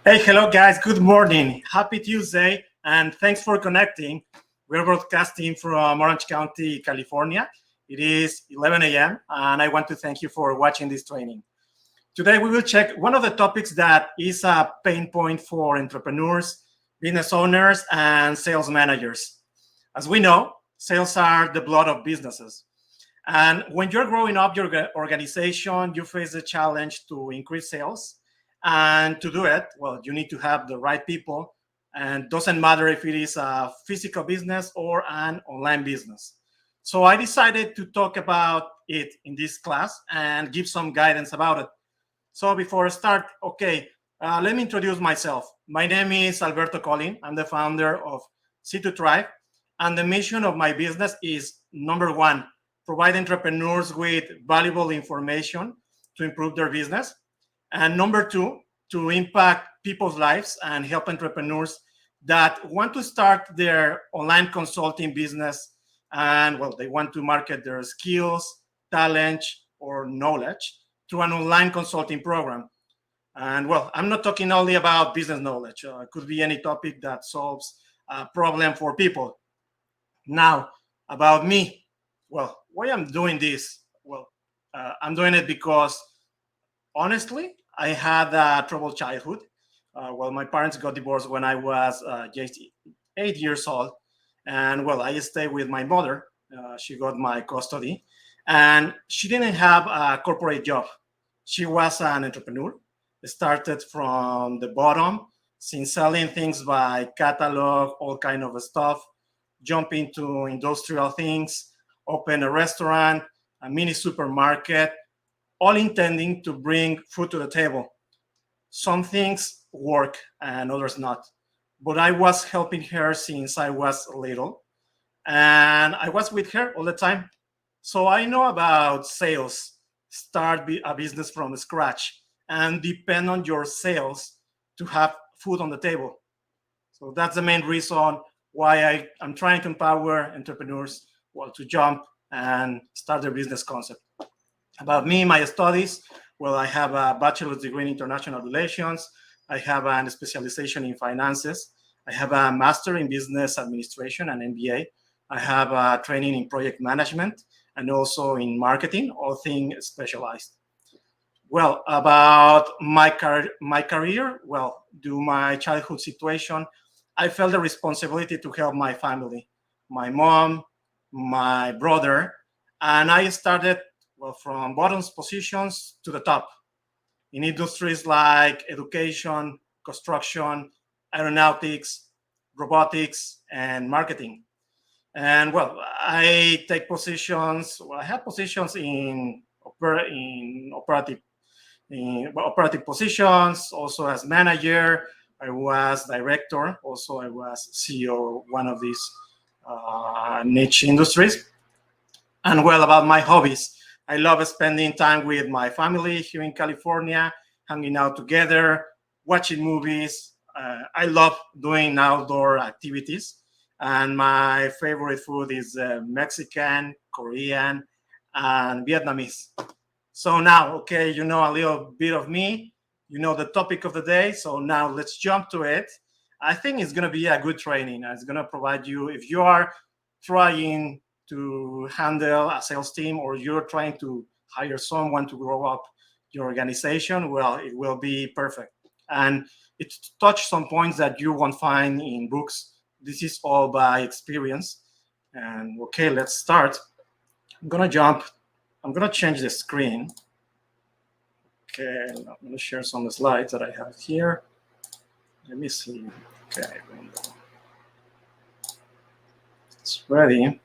Hey, hello, guys. Good morning. Happy Tuesday, and thanks for connecting. We're broadcasting from Orange County, California. It is 11 a.m., and I want to thank you for watching this training. Today, we will check one of the topics that is a pain point for entrepreneurs, business owners, and sales managers. As we know, sales are the blood of businesses. And when you're growing up your organization, you face the challenge to increase sales. And to do it, well, you need to have the right people. And doesn't matter if it is a physical business or an online business. So I decided to talk about it in this class and give some guidance about it. So before I start, let me introduce myself. My name is Alberto Colin. I'm the founder of C2 Thrive. And the mission of my business is number one, provide entrepreneurs with valuable information to improve their business. And number two, to impact people's lives and help entrepreneurs that want to start their online consulting business and, well, they want to market their skills, talent, or knowledge through an online consulting program. And, well, I'm not talking only about business knowledge. It could be any topic that solves a problem for people. Now, about me, well, why I'm doing this? Well, I'm doing it because honestly, I had a troubled childhood. Well, my parents got divorced when I was just 8 years old. And well, I stayed with my mother. She got my custody. And she didn't have a corporate job. She was an entrepreneur, started from the bottom, since selling things by catalog, all kind of stuff, jump into industrial things, open a restaurant, a mini supermarket, all intending to bring food to the table. Some things work and others not. But I was helping her since I was little, and I was with her all the time. So I know about sales, start a business from scratch, and depend on your sales to have food on the table. So that's the main reason why I'm trying to empower entrepreneurs, well, to jump and start their business concept. About me, my studies, well, I have a bachelor's degree in international relations. I have a specialization in finances. I have a master in business administration and MBA. I have a training in project management and also in marketing, all things specialized. Well, about my career, well, due to my childhood situation, I felt the responsibility to help my family, my mom, my brother, and I started, well, from bottom positions to the top in industries like education, construction, aeronautics, robotics, and marketing. And well, I take positions. Well, I have positions in operative positions, also as manager. I was director. Also, I was CEO of one of these niche industries. And well, about my hobbies, I love spending time with my family here in California, hanging out together, watching movies. I love doing outdoor activities. And my favorite food is Mexican, Korean, and Vietnamese. So now, okay, you know a little bit of me, you know the topic of the day. So now let's jump to it. I think it's going to be a good training. It's going to provide you, if you are trying to handle a sales team or you're trying to hire someone to grow up your organization, well, it will be perfect. And it touched some points that you won't find in books. This is all by experience. And okay, let's start. I'm going to jump. I'm going to change the screen. Okay, I'm going to share some slides that I have here. Let me see. Okay, it's ready.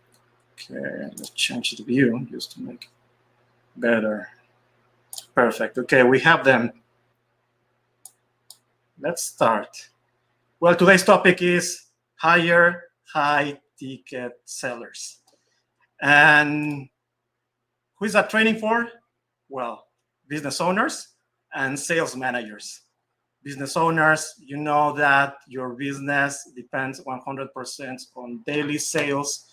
Okay, let's change the view just to make it better. Perfect. Okay, we have them. Let's start. Well, today's topic is hire high ticket sellers. And who is that training for? Well, business owners and sales managers. Business owners, you know that your business depends 100% on daily sales.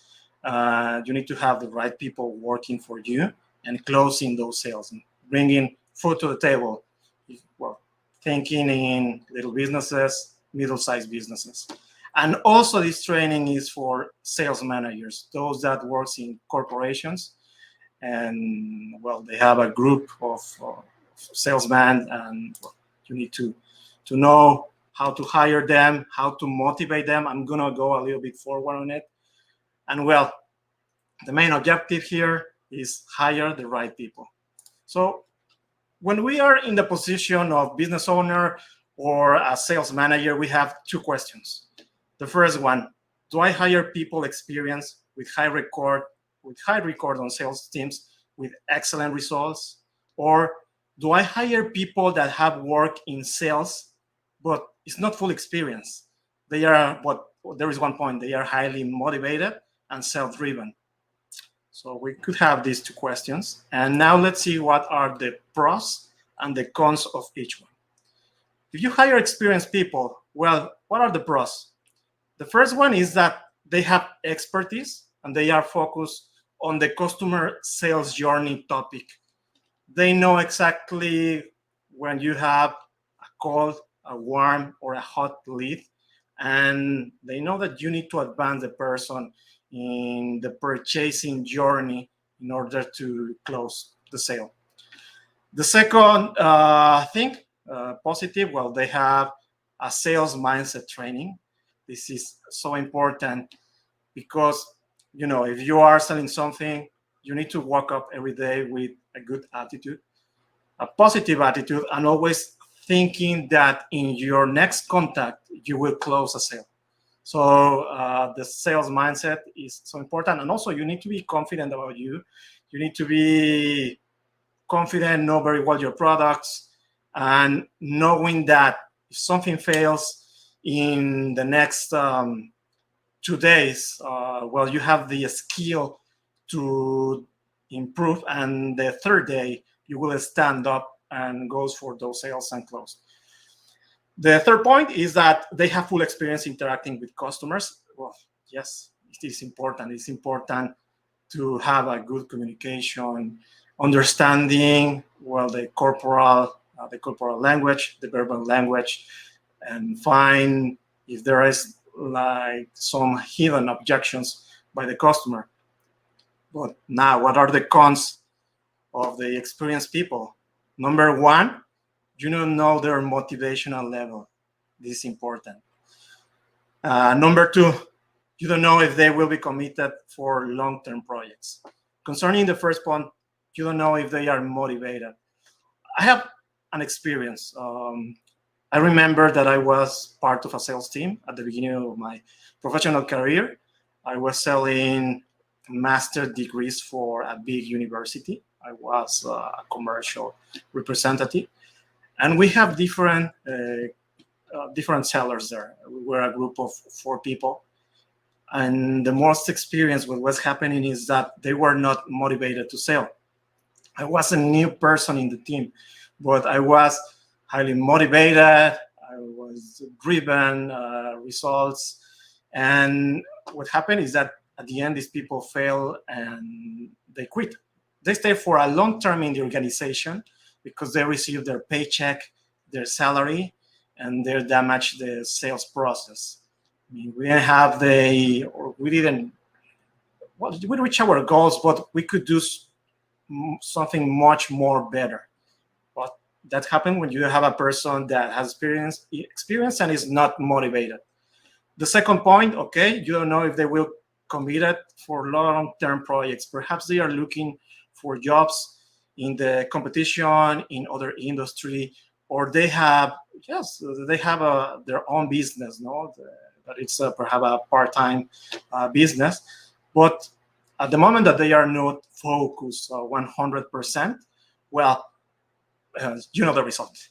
You need to have the right people working for you and closing those sales and bringing food to the table. Well, thinking in little businesses, middle-sized businesses. And also this training is for sales managers, those that works in corporations. And well, they have a group of salesmen, and well, you need to know how to hire them, how to motivate them. I'm gonna go a little bit forward on it. And well, the main objective here is hire the right people. So when we are in the position of business owner or a sales manager, we have two questions. The first one, do I hire people experienced with high record on sales teams with excellent results? Or do I hire people that have worked in sales, but it's not full experience? They are there is one point, they are highly motivated and self-driven. So we could have these two questions. And now let's see what are the pros and the cons of each one. If you hire experienced people, well, what are the pros? The first one is that they have expertise and they are focused on the customer sales journey topic. They know exactly when you have a cold, a warm, or a hot lead, and they know that you need to advance the person in the purchasing journey in order to close the sale. The second thing, positive, well, they have a sales mindset training. This is so important because, you know, if you are selling something, you need to walk up every day with a good attitude, a positive attitude, and always thinking that in your next contact, you will close a sale. So the sales mindset is so important. And also you need to be confident about you. You need to be confident, know very well your products, and knowing that if something fails in the next 2 days, well, you have the skill to improve, and the third day you will stand up and goes for those sales and close. The third point is that they have full experience interacting with customers. Well, yes, it is important. It's important to have a good communication, understanding, well, the corporal language, the verbal language, and find if there is like some hidden objections by the customer. But now, what are the cons of the experienced people? Number one, you don't know their motivational level. This is important. Number two, you don't know if they will be committed for long-term projects. Concerning the first point, you don't know if they are motivated. I have an experience. I remember that I was part of a sales team at the beginning of my professional career. I was selling master degrees for a big university. I was a commercial representative. And we have different sellers there. We were a group of 4 people. And the most experience what was happening is that they were not motivated to sell. I was a new person in the team, but I was highly motivated. I was driven, results. And what happened is that at the end, these people fail and they quit. They stay for a long term in the organization because they receive their paycheck, their salary, and they damage the sales process. I mean, we reached our goals, but we could do something much more better. But that happens when you have a person that has experience and is not motivated. The second point, okay, you don't know if they will commit it for long-term projects. Perhaps they are looking for jobs in the competition, in other industry, or they have their own business, no? But it's perhaps a part-time business. But at the moment that they are not focused 100%, well, you know the result.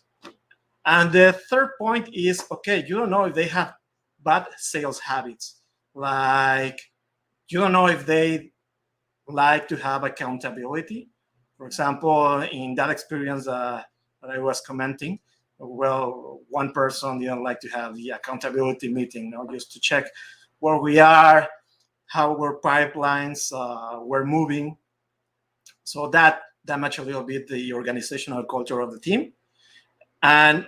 And the third point is, okay, you don't know if they have bad sales habits. Like, you don't know if they like to have accountability. For example, in that experience that I was commenting, well, one person didn't like to have the accountability meeting, just to check where we are, how our pipelines were moving. So that damaged a little bit the organizational culture of the team. And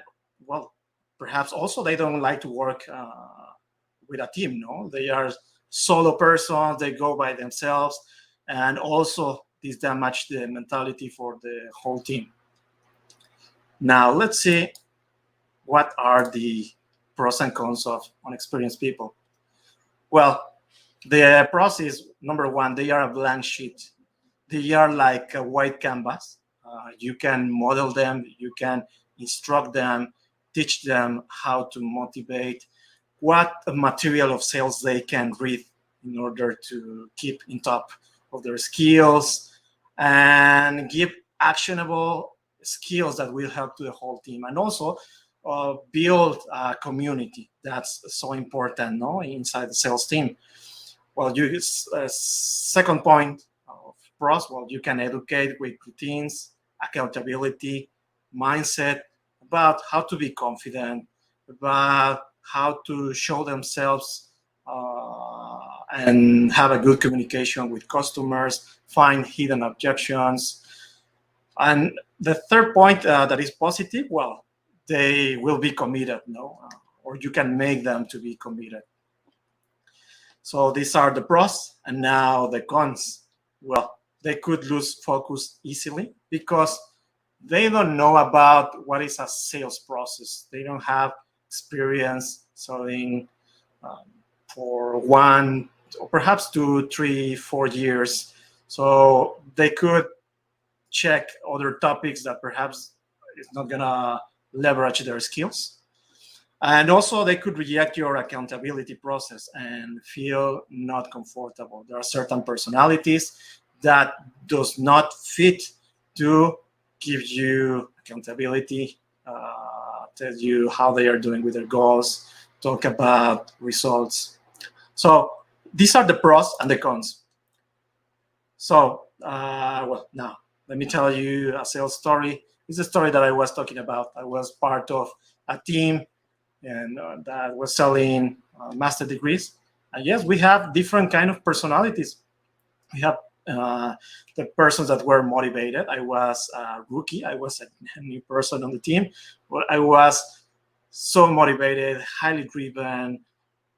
well, perhaps also they don't like to work with a team. No, they are solo persons. They go by themselves, and also this damage the mentality for the whole team. Now let's see what are the pros and cons of unexperienced people. Well, the pros is number one, they are a blank sheet. They are like a white canvas. You can model them, you can instruct them, teach them how to motivate, what material of sales they can read in order to keep in top of their skills, and give actionable skills that will help to the whole team, and also build a community. That's so important, no, inside the sales team. Well, second point of pros, well, you can educate with routines, accountability, mindset, about how to be confident, about how to show themselves, and have a good communication with customers, find hidden objections. And the third point that is positive, well, they will be committed, no? Or you can make them to be committed. So these are the pros, and now the cons. Well, they could lose focus easily because they don't know about what is a sales process. They don't have experience selling for 1 or perhaps 2, 3, 4 years. So they could check other topics that perhaps is not gonna leverage their skills. And also they could reject your accountability process and feel not comfortable. There are certain personalities that does not fit to give you accountability, tell you how they are doing with their goals, talk about results. So these are the pros and the cons. So, well, now let me tell you a sales story. It's a story that I was talking about. I was part of a team and that was selling master degrees. And yes, we have different kind of personalities. We have the persons that were motivated. I was a rookie. I was a new person on the team. But I was so motivated, highly driven,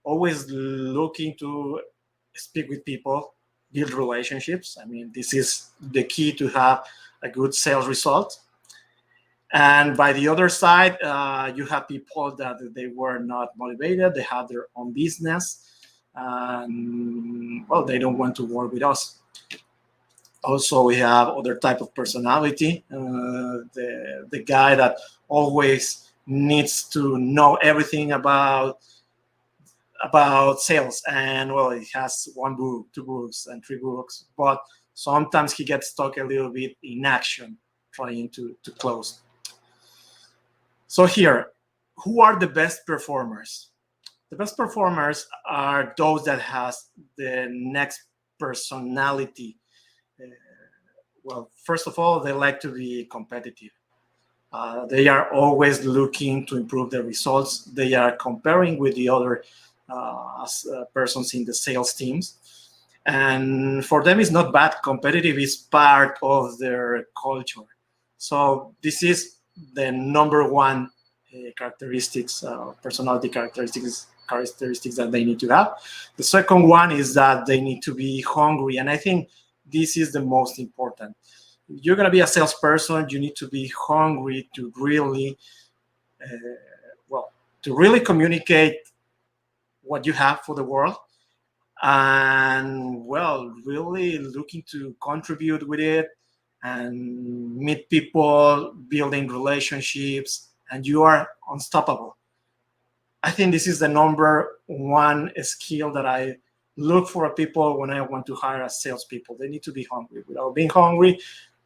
always looking to speak with people, build relationships. I mean, this is the key to have a good sales result. And by the other side, you have people that they were not motivated. They have their own business, and well, they don't want to work with us. Also, we have other type of personality. The guy that always needs to know everything about sales, and well, he has 1 book, 2 books, and 3 books, but sometimes he gets stuck a little bit in action, trying to close. So here, who are the best performers? The best performers are those that has the next personality. Well, first of all, they like to be competitive. They are always looking to improve their results. They are comparing with the other persons in the sales teams. And for them, it's not bad. Competitive is part of their culture. So this is the number one characteristics, personality characteristics that they need to have. The second one is that they need to be hungry, and I think this is the most important. If you're going to be a salesperson, you need to be hungry to really, to really communicate what you have for the world, and well, really looking to contribute with it and meet people, building relationships, and you are unstoppable. I think this is the number one skill that I look for people when I want to hire as salespeople. They need to be hungry. Without being hungry,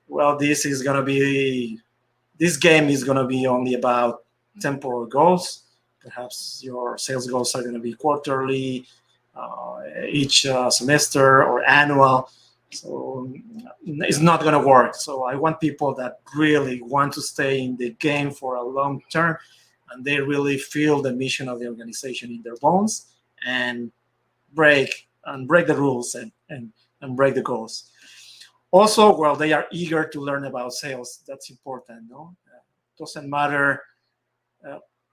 well, this game is gonna be only about temporal goals. Perhaps your sales goals are gonna be quarterly, each semester or annual. So it's not going to work. So I want people that really want to stay in the game for a long term, and they really feel the mission of the organization in their bones, and break the rules and break the goals. Also, well, they are eager to learn about sales. That's important. No, doesn't matter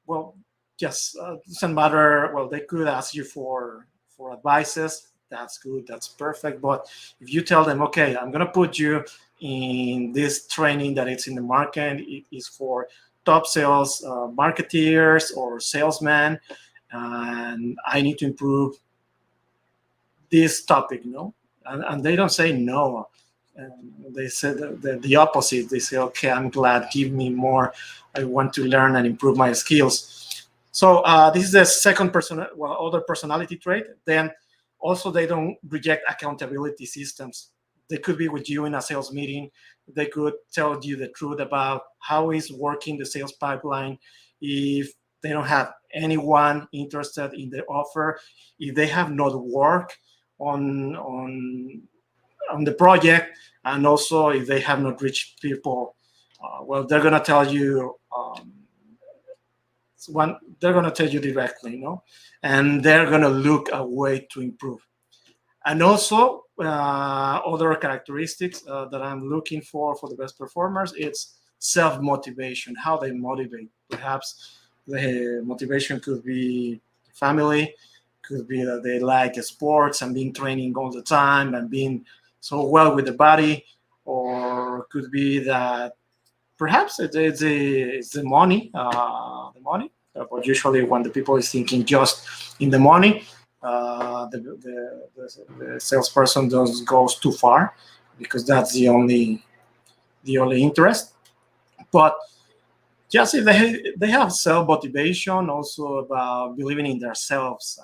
well, just doesn't matter. Well, they could ask you for advices. That's good. That's perfect. But if you tell them, okay, I'm gonna put you in this training that it's in the market, it is for top sales marketeers or salesmen, and I need to improve this topic, and they don't say no. And they said the opposite. They say, okay, I'm glad, give me more. I want to learn and improve my skills. So this is the second other personality trait. Then also they don't reject accountability systems. They could be with you in a sales meeting. They could tell you the truth about how is working the sales pipeline. If they don't have anyone interested in the offer, if they have not worked on the project, and also if they have not reached people, well, they're gonna tell you they're gonna tell you directly, and they're gonna look a way to improve. And also other characteristics that I'm looking for the best performers, it's self-motivation, how they motivate. Perhaps the motivation could be family, could be that they like sports and being training all the time and being so well with the body, or could be that perhaps it's the money, but usually when the people is thinking just in the money, the salesperson does goes too far, because that's the only interest. But just if they have self motivation, also about believing in themselves,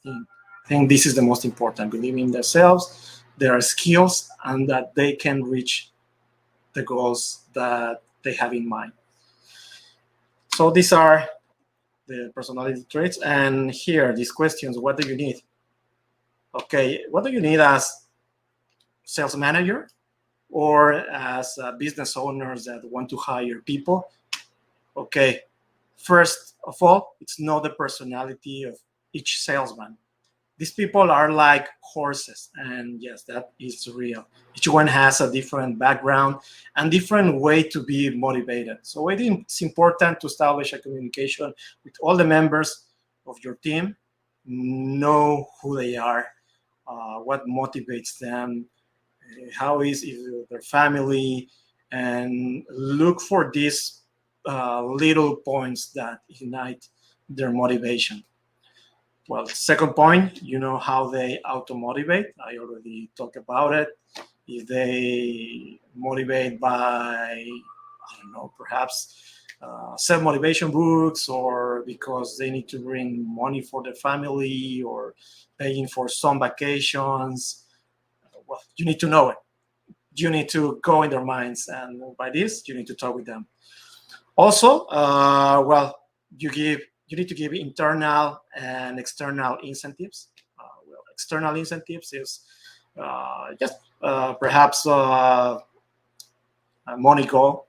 I think this is the most important: believing in themselves, their skills, and that they can reach the goals that they have in mind. So these are the personality traits. And here, these questions: what do you need? Okay, what do you need as sales manager or as business owners that want to hire people? Okay, first of all, it's know the personality of each salesman. These people are like horses, and yes, that is real. Each one has a different background and different way to be motivated. So I think it's important to establish a communication with all the members of your team, know who they are, what motivates them, how is their family, and look for these little points that ignite their motivation. Well, second point, you know how they auto motivate. I already talked about it. If they motivate by, I don't know, perhaps self motivation books, or because they need to bring money for their family, or paying for some vacations, well, you need to know it. You need to go in their minds, and by this, you need to talk with them. Also, well, you need to give internal and external incentives. Well, external incentives is just perhaps a money goal.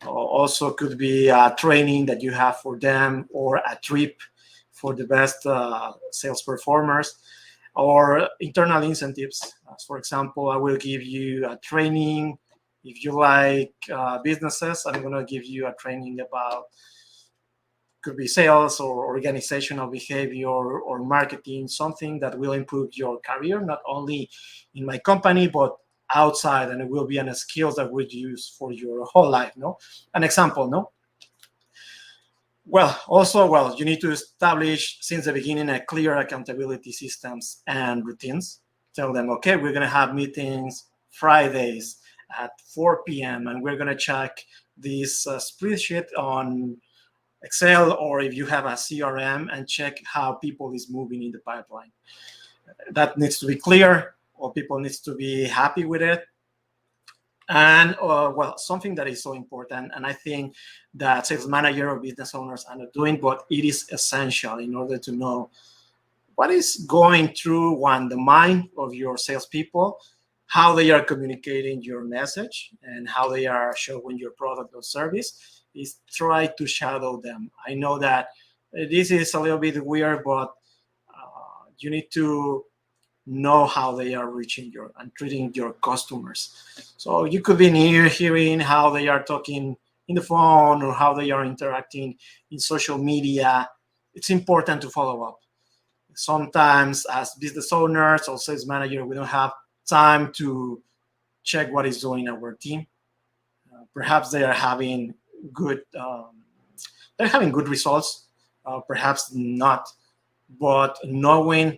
Also, could be a training that you have for them, or a trip for the best sales performers, or internal incentives. For example, I will give you a training. If you like businesses, I'm going to give you a training about, could be sales or organizational behavior or marketing, something that will improve your career, not only in my company, but outside, and it will be a skills that we'll use for your whole life. No, an example. No. Well, also, well, you need to establish since the beginning a clear accountability systems and routines. Tell them, okay, we're going to have meetings Fridays at 4 p.m. and we're going to check this spreadsheet on Excel, or if you have a CRM, and check how people is moving in the pipeline. That needs to be clear, or people needs to be happy with it. And well, something that is so important, and I think that sales manager or business owners are not doing, but it is essential in order to know what is going through the mind of your salespeople, how they are communicating your message, and how they are showing your product or service. Is try to shadow them. I know that this is a little bit weird, but you need to know how they are reaching and treating your customers. So you could be hearing how they are talking in the phone or how they are interacting in social media, it's important to follow up. Sometimes as business owners or sales manager, we don't have time to check what is doing our team. Perhaps they are having good results, perhaps not, but knowing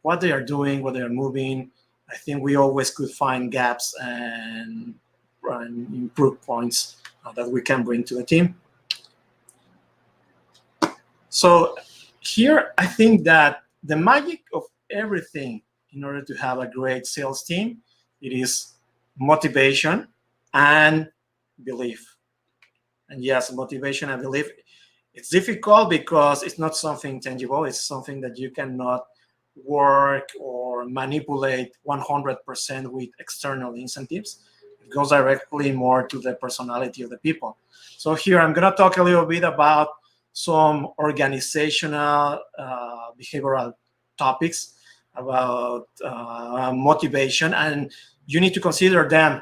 what they are doing, what they are moving, I think we always could find gaps and improve points that we can bring to the team. So here, I think that the magic of everything in order to have a great sales team, it is motivation and belief. And yes, motivation and belief. It's difficult because it's not something tangible. It's something that you cannot work or manipulate 100% with external incentives. It goes directly more to the personality of the people. So here I'm going to talk a little bit about some organizational behavioral topics about motivation, and you need to consider them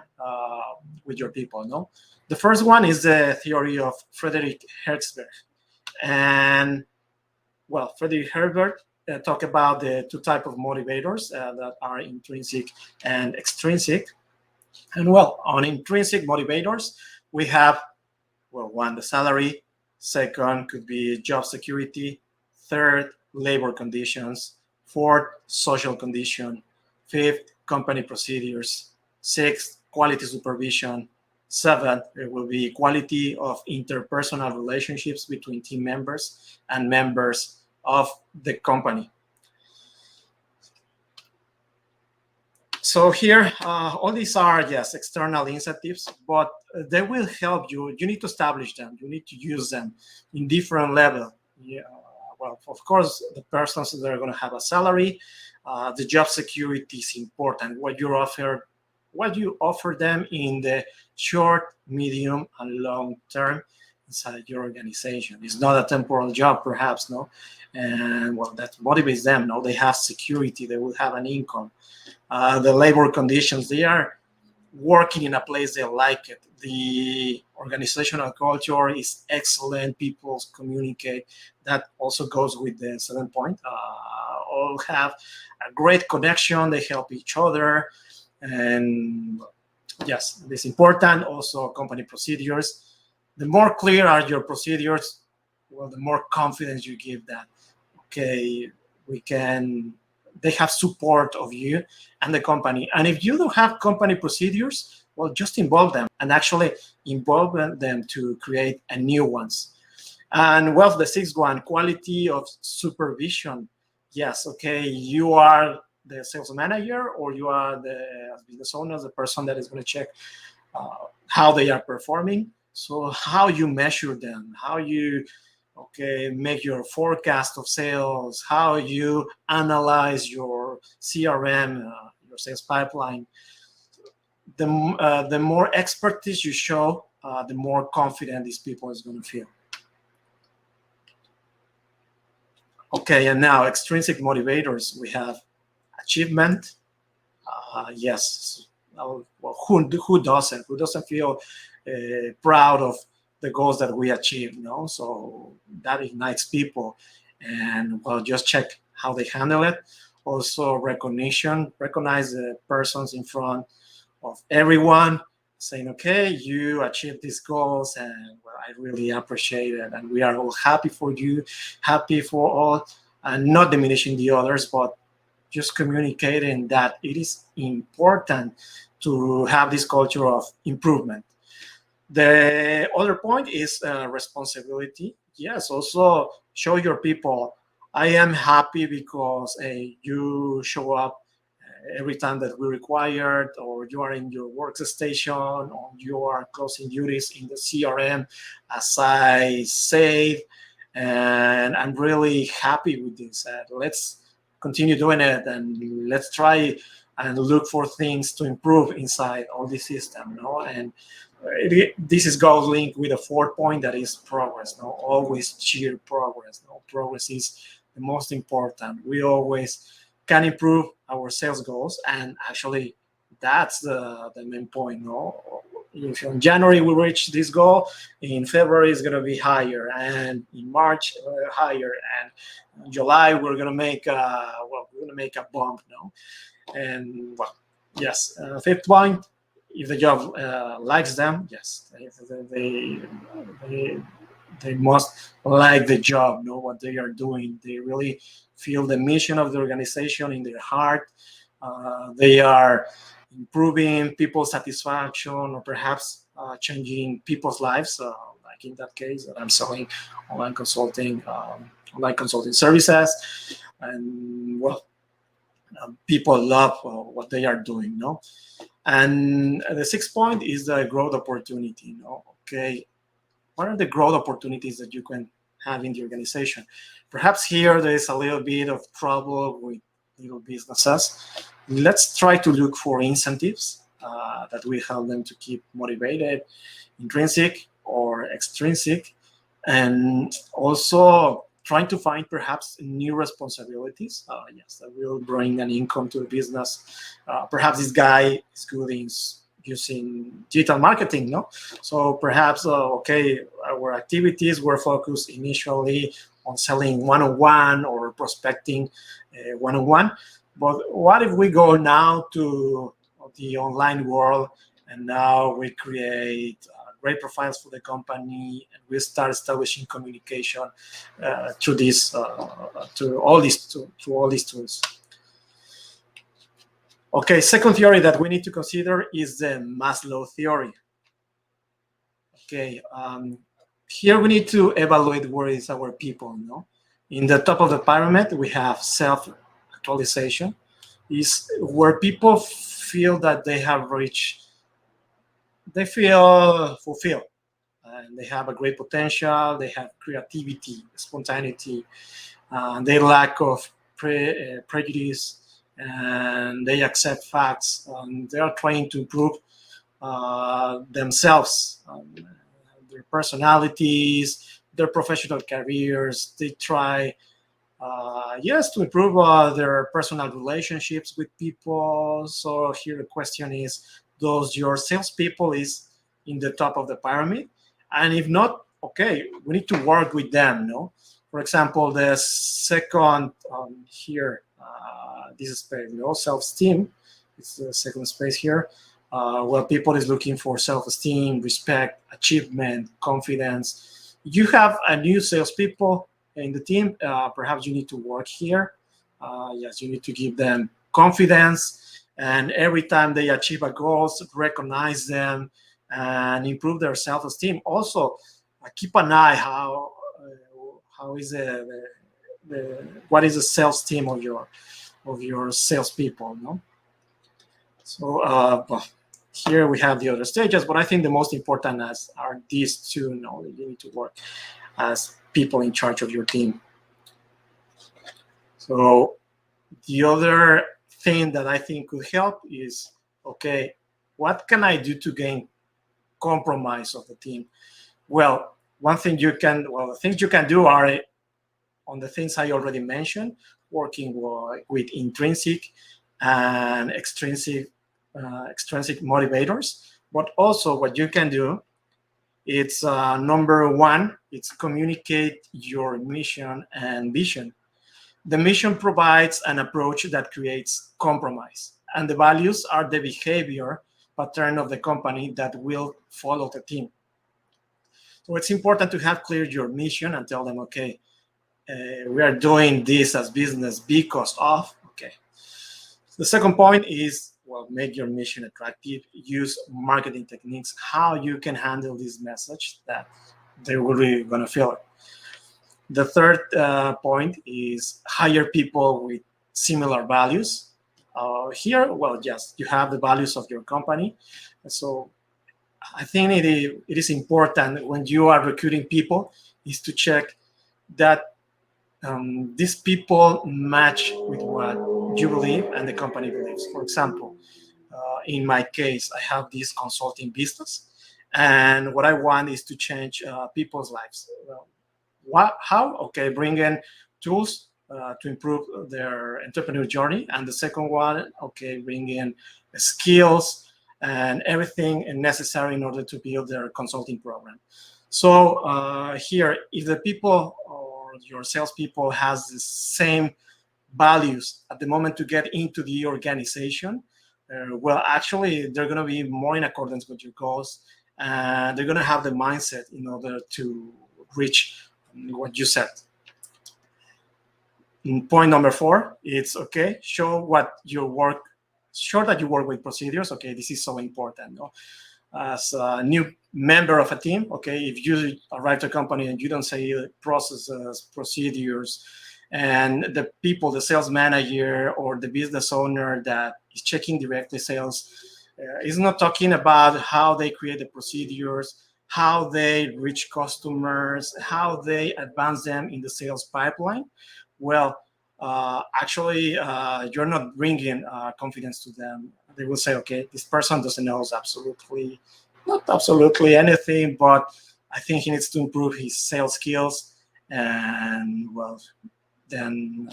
with your people. No, the first one is the theory of Frederick Herzberg, and well, Frederick Herzberg talk about the two types of motivators that are intrinsic and extrinsic. And well, on intrinsic motivators, we have, well, one, the salary. Second could be job security. Third, labor conditions. Fourth, social condition. Fifth, company procedures. Sixth, quality supervision. Seventh, it will be quality of interpersonal relationships between team members and members of the company. So here, all these are, yes, external incentives, but they will help you. You need to establish them. You need to use them in different level. Yeah, well, of course, the persons that are going to have a salary, the job security is important. What you offer them in the short, medium, and long term inside your organization. It's not a temporal job, perhaps, no? And well, that motivates them, no? They have security, they will have an income. The labor conditions, they are working in a place they like it. The organizational culture is excellent. People communicate. That also goes with the 7 point. All have a great connection. They help each other. And yes, it's important. Also, company procedures. The more clear are your procedures, well, the more confidence you give that. Okay, they have support of you and the company. And if you don't have company procedures, well, just involve them and actually involve them to create a new ones. And well, the sixth one, quality of supervision. Yes, okay, you are the sales manager or you are the business owner, the person that is going to check how they are performing. So how you measure them, how you make your forecast of sales, how you analyze your CRM, your sales pipeline. The more expertise you show, the more confident these people is going to feel. Okay, and now extrinsic motivators. We have achievement. Yes, well, who doesn't? Who doesn't feel proud of the goals that we achieve? No, so that ignites people, and well, just check how they handle it. Also, recognize the persons in front of everyone, saying, "Okay, you achieved these goals, and well, I really appreciate it, and we are all happy for you, happy for all, and not diminishing the others, but." Just communicating that it is important to have this culture of improvement. The other point is responsibility. Yes, also show your people, I am happy because you show up every time that we required, or you are in your workstation, or you are closing duties in the CRM, as I said, and I'm really happy with this. Let's continue doing it, and let's try and look for things to improve inside all the system, no? And this goes linked with a 4 point, that is progress, no? Always cheer progress, no? Progress is the most important. We always can improve our sales goals, and actually that's the main point, no? if in January we reach this goal, in February it's going to be higher, and in March higher, and in July we're going to make a bump, no? And well, yes. Fifth point, if the job likes them, yes, they, they must like the job, know what they are doing. They really feel the mission of the organization in their heart. They are improving people's satisfaction, or perhaps changing people's lives. Like in that case, that I'm selling online consulting, online consulting services, and well, people love what they are doing, no? And the sixth point is the growth opportunity, no? Okay, what are the growth opportunities that you can have in the organization? Perhaps here there is a little bit of trouble with little businesses. Let's try to look for incentives that will help them to keep motivated, intrinsic or extrinsic, and also trying to find perhaps new responsibilities. Yes, that will bring an income to the business. Perhaps this guy is good in using digital marketing, no? So perhaps, okay, our activities were focused initially on selling one-on-one or prospecting one-on-one. But what if we go now to the online world, and now we create great profiles for the company, and we start establishing communication through this, through all these tools. Okay, second theory that we need to consider is the Maslow Theory. Okay, here we need to evaluate where is our people, no? In the top of the pyramid, we have self-actualization, is where people feel that they have reached, they feel fulfilled, and they have a great potential, they have creativity, spontaneity, they lack of prejudice, and they accept facts, and they are trying to improve themselves, their personalities, their professional careers. They try, yes, to improve their personal relationships with people. So here the question is, does your salespeople is in the top of the pyramid? And if not, okay, we need to work with them, no? For example, the second here, this space, self-esteem, it's the second space here, where people is looking for self-esteem, respect, achievement, confidence. You have a new salespeople in the team, perhaps you need to work here. Yes, you need to give them confidence, and every time they achieve a goal, recognize them and improve their self-esteem. Also, keep an eye how is what is the self-esteem of your salespeople, no? So well, here we have the other stages, but I think the most important are these two. No, you need to work as people in charge of your team. So the other thing that I think could help is, okay, what can I do to gain compromise of the team? Well, the things you can do are on the things I already mentioned, working with intrinsic and extrinsic motivators. But also what you can do, it's number one, it's communicate your mission and vision. The mission provides an approach that creates compromise, and the values are the behavior pattern of the company that will follow the team. So it's important to have clear your mission and tell them, okay, we are doing this as business because of, okay. The second point is, well, make your mission attractive. Use marketing techniques, how you can handle this message that they're really going to feel it. The third point is hire people with similar values. Here, well, yes, you have the values of your company. So I think it is important when you are recruiting people is to check that these people match with what you believe and the company believes. For example, in my case, I have this consulting business, and what I want is to change people's lives. How? Okay, bring in tools to improve their entrepreneur journey. And the second one, okay, bring in skills and everything necessary in order to build their consulting program. So here, if the people or your salespeople has the same values at the moment to get into the organization, well, actually, they're going to be more in accordance with your goals, and they're going to have the mindset in order to reach what you said. Point number 4, it's okay, show that you work with procedures. Okay, this is so important. No? As a new member of a team, okay, if you arrive to a company and you don't say processes, procedures, and the people, the sales manager or the business owner that is checking directly sales is not talking about how they create the procedures, how they reach customers, how they advance them in the sales pipeline, well, actually, you're not bringing confidence to them. They will say, okay, this person doesn't know not absolutely anything, but I think he needs to improve his sales skills. And well, then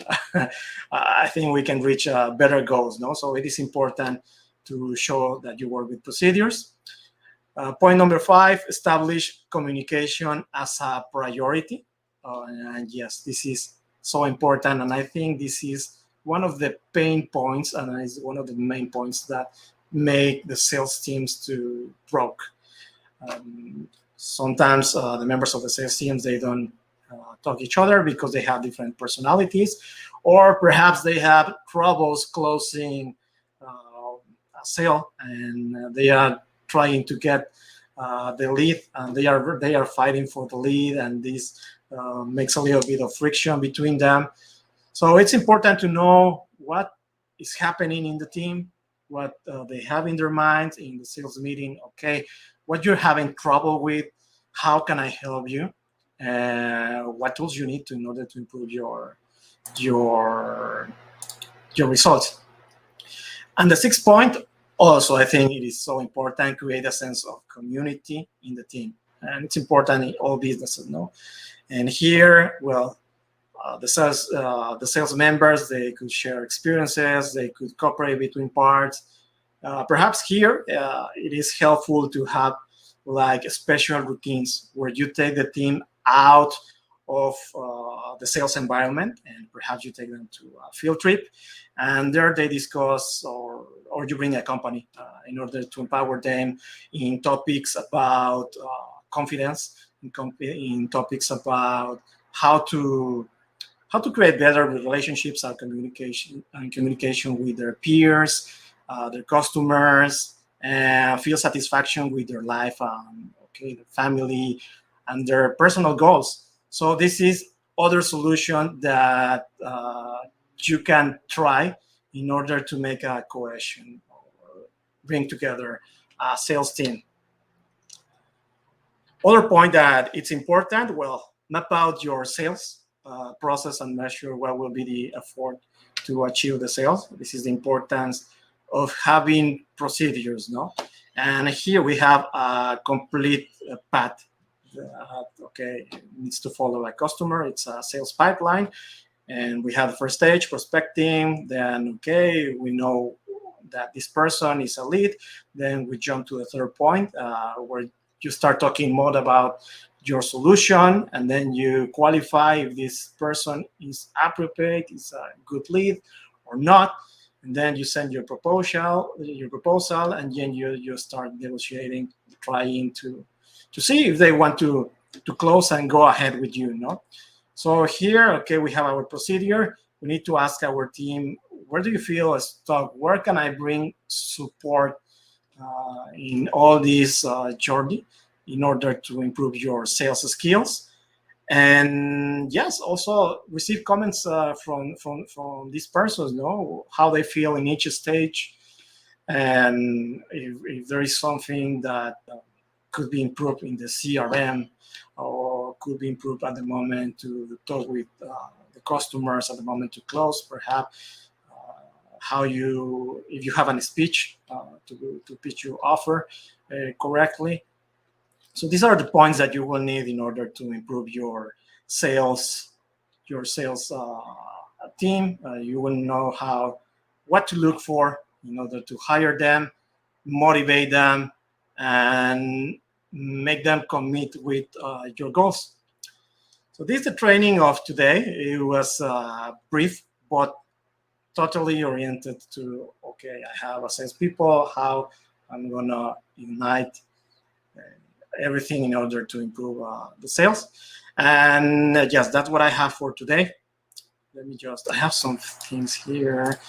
I think we can reach better goals. No, so it is important to show that you work with procedures. Point number 5, establish communication as a priority. And yes, this is so important, and I think this is one of the pain points, and is one of the main points that make the sales teams to broke. Sometimes the members of the sales teams, they don't talk each other because they have different personalities, or perhaps they have troubles closing a sale, and they are trying to get the lead, and they are fighting for the lead, and this makes a little bit of friction between them. So it's important to know what is happening in the team, what they have in their minds in the sales meeting. Okay, what you're having trouble with, how can I help you, what tools you need in order to improve your results. And the 6th point, also, I think it is so important, create a sense of community in the team. And it's important in all businesses, no? And here, well, the sales members, they could share experiences, they could cooperate between parts. Perhaps here, it is helpful to have like special routines where you take the team out of the sales environment, and perhaps you take them to a field trip, and there they discuss, or you bring a company in order to empower them in topics about confidence, in topics about how to create better relationships and communication with their peers, their customers, and feel satisfaction with their life, their family, and their personal goals. So this is other solution that you can try in order to make a cohesion or bring together a sales team. Other point that it's important, well, map out your sales process and measure what will be the effort to achieve the sales. This is the importance of having procedures, no? And here we have a complete path. Needs to follow a customer. It's a sales pipeline, and we have the first stage, prospecting. Then, we know that this person is a lead. Then we jump to the third point, where you start talking more about your solution, and then you qualify if this person is appropriate, is a good lead or not. And then you send your proposal, and then you start negotiating, trying to see if they want to close and go ahead with you, no? So here, we have our procedure. We need to ask our team, where do you feel stuck? Where can I bring support in all this journey in order to improve your sales skills? And yes, also receive comments from these persons, know how they feel in each stage, and if there is something that could be improved in the CRM, or could be improved at the moment to talk with the customers, at the moment to close, perhaps if you have a speech to pitch your offer correctly. So these are the points that you will need in order to improve your sales team. You will know what to look for in order to hire them, motivate them, and make them commit with your goals. So this is the training of today. It was brief, but totally oriented to, okay, I have a salespeople, how I'm gonna unite everything in order to improve the sales. And yes, that's what I have for today. Let me I have some things here.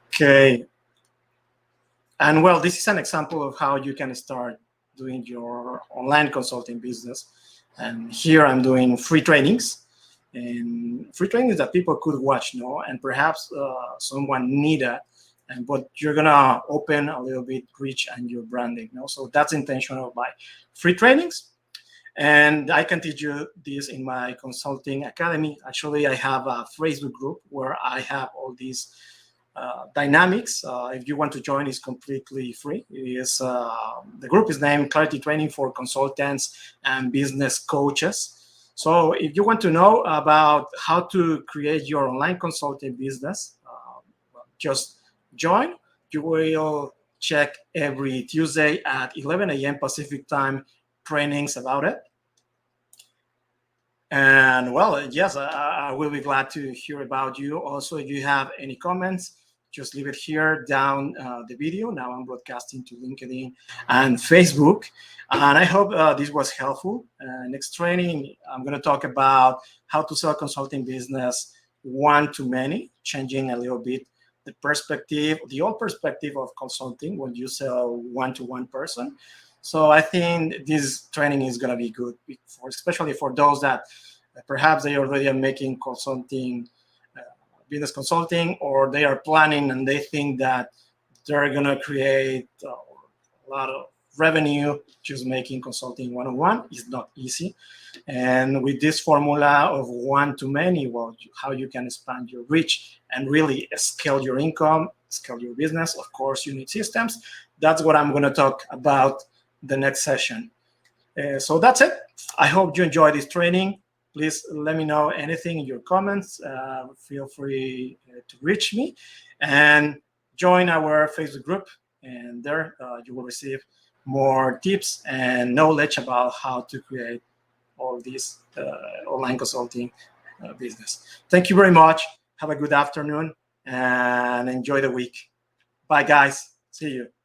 Okay. And well, this is an example of how you can start doing your online consulting business. And here I'm doing free trainings, and free trainings that people could watch, and perhaps someone need it. But you're gonna open a little bit reach and your branding, So that's the intention of my free trainings. And I can teach you this in my consulting academy. Actually, I have a Facebook group where I have all these dynamics. If you want to join, it's completely free. It is the group is named Clarity Training for Consultants and Business Coaches. So if you want to know about how to create your online consulting business, just join. You will check every Tuesday at 11 a.m. Pacific time trainings about it. And well, yes, I will be glad to hear about you. Also, if you have any comments, just leave it here down the video. Now I'm broadcasting to LinkedIn and Facebook. And I hope this was helpful. Next training, I'm going to talk about how to sell consulting business one-to-many, changing a little bit the perspective, the old perspective of consulting when you sell one-to-one person. So I think this training is going to be good, especially for those that perhaps they already are making consulting, business consulting, or they are planning and they think that they're going to create a lot of revenue just making consulting one-on-one. Is not easy. And with this formula of one-to-many, well, how you can expand your reach and really scale your income, scale your business. Of course, you need systems. That's what I'm going to talk about the next session. So that's it. I hope you enjoyed this training. Please let me know anything in your comments. Feel free to reach me and join our Facebook group. And there you will receive more tips and knowledge about how to create all this online consulting business. Thank you very much. Have a good afternoon and enjoy the week. Bye, guys. See you.